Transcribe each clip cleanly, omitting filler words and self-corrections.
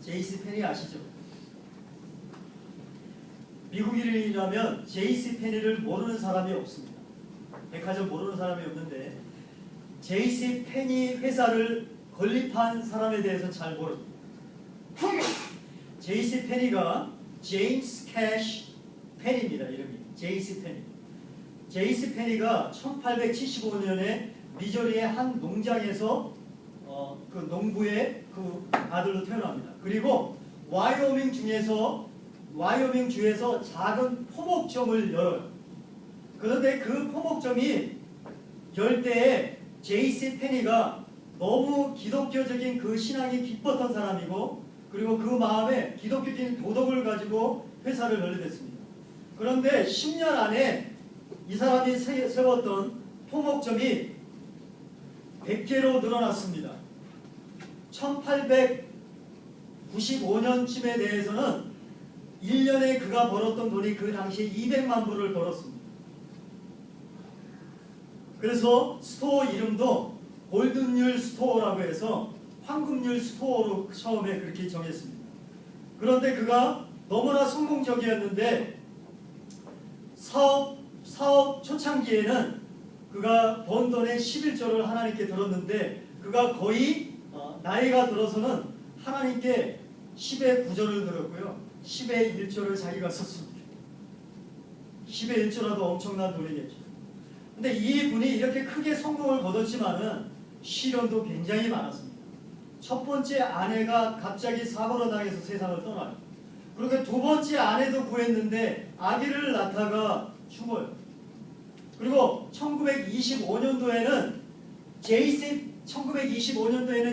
제이스펜이 아시죠? 미국인이라면 제이스펜이를 모르는 사람이 없습니다. 백화점 모르는 사람이 없는데 제이스펜이 회사를 건립한 사람에 대해서 잘 모릅니다. 제이스펜이가 제임스 캐시 펜입니다. 이름이 제이스펜이. 제이스펜이가 1875년에 미조리의 한 농장에서 그 농부의 그 아들로 태어납니다. 그리고 와이오밍 주에서 작은 포목점을 열어요. 그런데 그 포목점이 열 때에 제이스펜이가 너무 기독교적인 그 신앙이 깊었던 사람이고, 그리고 그 마음에 기독교적인 도덕을 가지고 회사를 설립했습니다. 그런데 10년 안에 이 사람이 세웠던 포목점이 100개로 늘어났습니다. 1895년쯤에 대해서는 1년에 그가 벌었던 돈이 그 당시에 200만 불을 벌었습니다. 그래서 스토어 이름도 골든율 스토어라고 해서 황금률 스토어로 처음에 그렇게 정했습니다. 그런데 그가 너무나 성공적이었는데 사업 초창기에는 그가 번 돈의 11조를 하나님께 들었는데, 그가 거의 나이가 들어서는 하나님께 10의 9조를 들었고요. 10의 1조를 자기가 썼습니다. 10의 1조라도 엄청난 돈이겠죠. 근데 이 분이 이렇게 크게 성공을 거뒀지만은 시련도 굉장히 많았습니다. 첫 번째 아내가 갑자기 사고로 당해서 세상을 떠나요. 그리고 두 번째 아내도 구했는데 아기를 낳다가 죽어요. 그리고 1925년도에는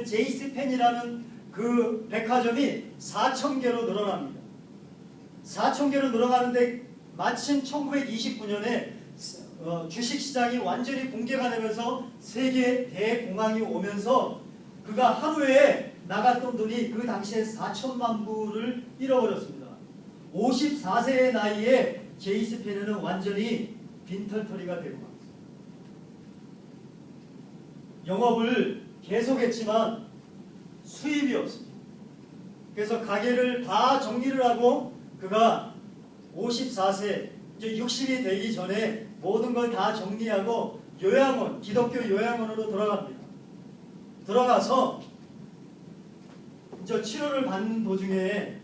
제이스펜이라는 그 백화점이 4,000개로 늘어납니다. 4,000개로 늘어가는데 마침 1929년에 주식시장이 완전히 붕괴가 되면서 세계 대공황이 오면서 그가 하루에 나갔던 돈이 그 당시에 4천만 불을 잃어버렸습니다. 54세의 나이에 제이스펜은 완전히 빈털터리가 되고 말았습니다. 영업을 계속했지만 수입이 없습니다. 그래서 가게를 다 정리를 하고 그가 54세, 이제 60이 되기 전에 모든 걸 다 정리하고 요양원, 기독교 요양원으로 돌아갑니다. 들어가서 이제 치료를 받는 도중에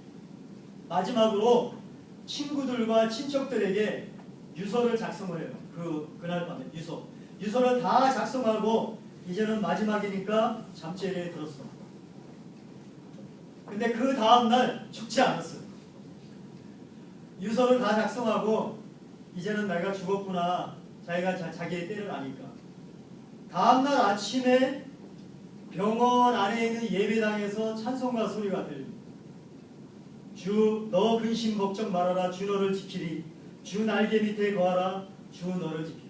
마지막으로 친구들과 친척들에게 유서를 작성을 해요. 그날 밤에 유서를 다 작성하고 이제는 마지막이니까 잠자리에 들었습니다. 근데 그 다음날 죽지 않았어요. 유서를 다 작성하고 이제는 내가 죽었구나, 자기가 자기의 때를 아니까. 다음날 아침에 병원 안에 있는 예배당에서 찬송가 소리가 들립니다. 주 너 근심 걱정 말아라, 주 너를 지키리. 주 날개 밑에 거하라, 주 너를 지키리.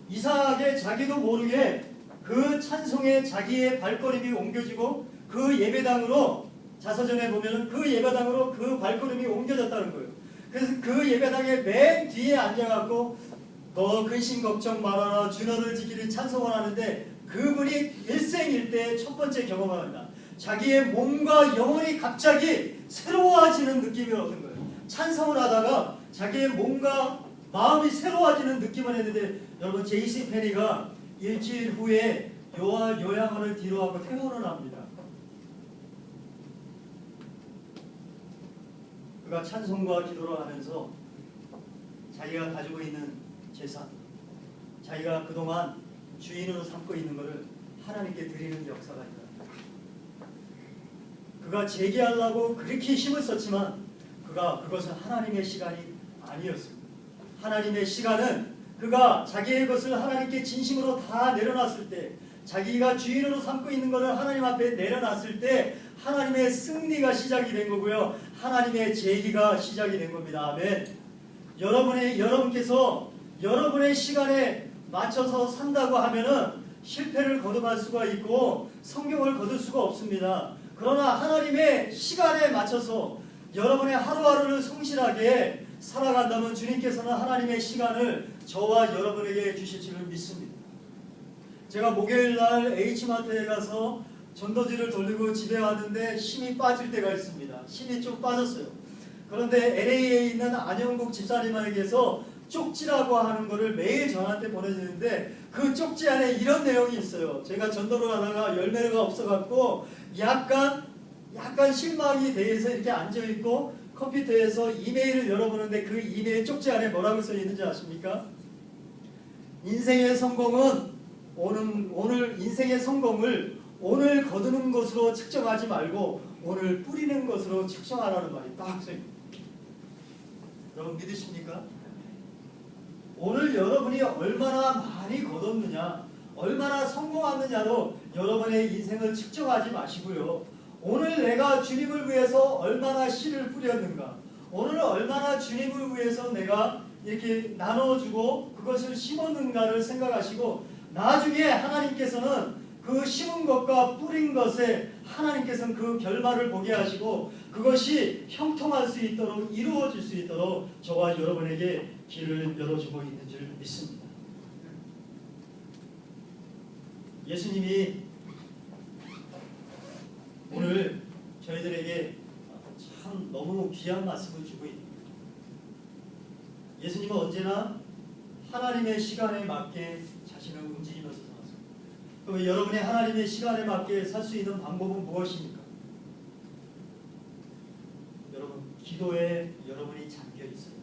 이상하게 자기도 모르게 그 찬송에 자기의 발걸음이 옮겨지고 그 예배당으로, 자서전에 보면은 그 예배당으로 그 발걸음이 옮겨졌다는 거예요. 그래서 그 예배당의 맨 뒤에 앉아갖고 너 근심 걱정 말아라, 주 너를 지키리 찬송을 하는데, 그분이 일생일대의 첫 번째 경험을 합니다. 자기의 몸과 영혼이 갑자기 새로워지는 느낌이 얻은 거예요. 찬송을 하다가 자기의 몸과 마음이 새로워지는 느낌을 했는데, 여러분 제이스펜이가 일주일 후에 요양원을 뒤로하고 퇴원을 합니다. 그가 찬송과 기도를 하면서 자기가 가지고 있는 재산, 자기가 그동안 주인으로 삼고 있는 것을 하나님께 드리는 역사가 있다. 그가 재기하려고 그렇게 힘을 썼지만 그것은 하나님의 시간이 아니었습니다. 하나님의 시간은 그가 자기의 것을 하나님께 진심으로 다 내려놨을 때, 자기가 주인으로 삼고 있는 것을 하나님 앞에 내려놨을 때 하나님의 승리가 시작이 된 거고요. 하나님의 재기가 시작이 된 겁니다. 아멘. 여러분께서 여러분의 시간에 맞춰서 산다고 하면은 실패를 거듭할 수가 있고 성공을 거둘 수가 없습니다. 그러나 하나님의 시간에 맞춰서 여러분의 하루하루를 성실하게 살아간다면 주님께서는 하나님의 시간을 저와 여러분에게 주실 줄을 믿습니다. 제가 목요일날 H마트에 가서 전도지를 돌리고 집에 왔는데 힘이 빠질 때가 있습니다. 힘이 좀 빠졌어요. 그런데 LA에 있는 안영국 집사님에게서 쪽지라고 하는 것을 매일 저한테 보내주는데 그 쪽지 안에 이런 내용이 있어요. 제가 전도를 하다가 열매가 없어갖고 약간 실망이 돼서 이렇게 앉아있고 컴퓨터에서 이메일을 열어보는데 그 이메일 쪽지 안에 뭐라고 써 있는지 아십니까? 인생의 성공은 오늘 인생의 성공을 오늘 거두는 것으로 측정하지 말고 오늘 뿌리는 것으로 측정하라는 말이 딱 써 있습니다. 여러분 믿으십니까? 오늘 여러분이 얼마나 많이 거뒀느냐, 얼마나 성공하느냐로 여러분의 인생을 측정하지 마시고요. 오늘 내가 주님을 위해서 얼마나 씨를 뿌렸는가, 오늘 얼마나 주님을 위해서 내가 이렇게 나눠주고 그것을 심었는가를 생각하시고 나중에 하나님께서는 그 심은 것과 뿌린 것에 하나님께서는 그 결말을 보게 하시고 그것이 형통할 수 있도록 이루어질 수 있도록 저와 여러분에게 길을 열어주고 있는 줄 믿습니다. 예수님이 오늘 저희들에게 참 너무 귀한 말씀을 주고 있습니다. 예수님은 언제나 하나님의 시간에 맞게 자신을 움직이면서 살았습니다. 그럼 여러분이 하나님의 시간에 맞게 살 수 있는 방법은 무엇입니까? 여러분, 기도에 여러분이 잠겨 있어요.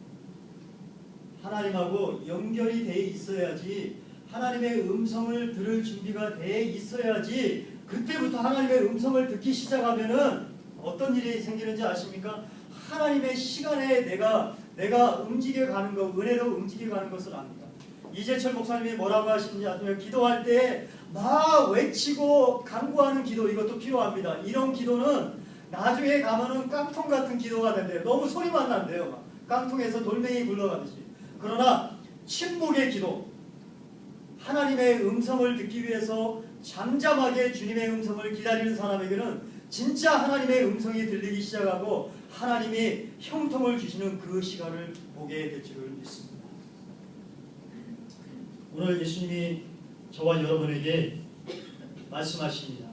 하나님하고 연결이 돼 있어야지, 하나님의 음성을 들을 준비가 돼 있어야지, 그때부터 하나님의 음성을 듣기 시작하면은 어떤 일이 생기는지 아십니까? 하나님의 시간에 내가 움직여가는 것, 은혜로 움직여가는 것을 압니다. 이재철 목사님이 뭐라고 하시는지 아시면 기도할 때 막 외치고 간구하는 기도, 이것도 필요합니다. 이런 기도는 나중에 가면은 깡통 같은 기도가 된대요. 너무 소리만 난대요. 막 깡통에서 돌멩이 굴러가듯이. 그러나 침묵의 기도, 하나님의 음성을 듣기 위해서 잠잠하게 주님의 음성을 기다리는 사람에게는 진짜 하나님의 음성이 들리기 시작하고 하나님이 형통을 주시는 그 시간을 보게 될 줄을 믿습니다. 오늘 예수님이 저와 여러분에게 말씀하십니다.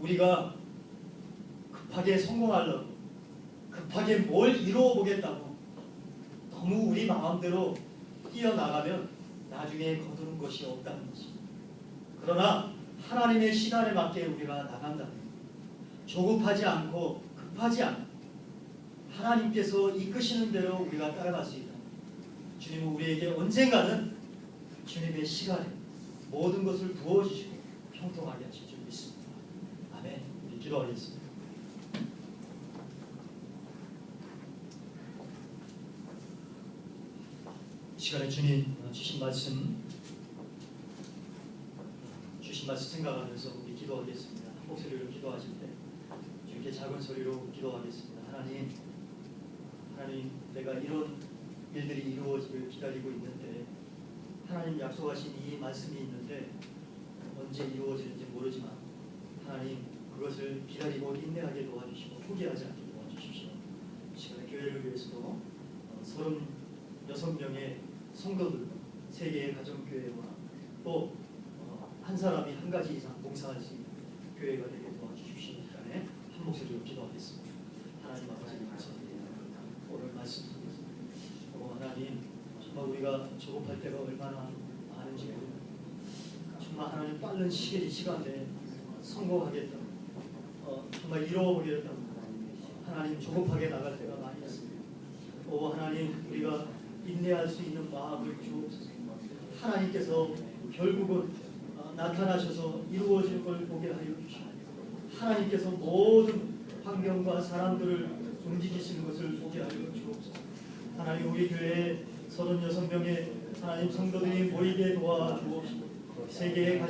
우리가 급하게 성공하려고, 급하게 뭘 이루어 보겠다고 너무 우리 마음대로 뛰어나가면 나중에 거두는 것이 없다는 것입니다. 그러나 하나님의 시간에 맞게 우리가 나간다면, 조급하지 않고 급하지 않고 하나님께서 이끄시는 대로 우리가 따라갈 수 있다. 주님은 우리에게 언젠가는 주님의 시간에 모든 것을 부어주시고 형통하게 하실 줄 믿습니다. 아멘. 우리 기도하겠습니다. 이 시간에 주님 주신 말씀 생각하면서 우리 기도하겠습니다. 한 목소리로 기도하실 때 주님께 작은 소리로 기도하겠습니다. 하나님, 내가 이런 일들이 이루어지길 기다리고 있는데, 하나님 약속하신 이 말씀이 있는데 언제 이루어지는지 모르지만 하나님 그것을 기다리고 인내하게 도와주시고 포기하지 않게 도와주십시오. 이 시간에 교회를 위해서도 36명의 성도들, 3개의 가정교회와 또 한 사람이 한 가지 이상 봉사할 수 있는 교회가 되게 도와주십시오. 이 시간에 한 목소리로 기도하겠습니다. 하나님 아버지 감사합니다. 오늘 말씀 속에서 하나님, 정말 우리가 조급할 때가 얼마나 많은지 모릅니다. 정말 하나님 빠른 시간에 성공하겠다, 정말 이루어보겠다, 하나님 조급하게 나갈 때가 많이 있습니다. 하나님, 우리가 인내할 수 있는 마음을 주옵소서. 하나님께서 결국은 나타나셔서 이루어질 걸 보게 하여 주시고, 하나님께서 모든 환경과 사람들을 움직이시는 것을 보게 하여 주옵소서. 하나님, 우리 교회에 36명의 하나님 성도들이 모이게 도와주옵시고, 세계의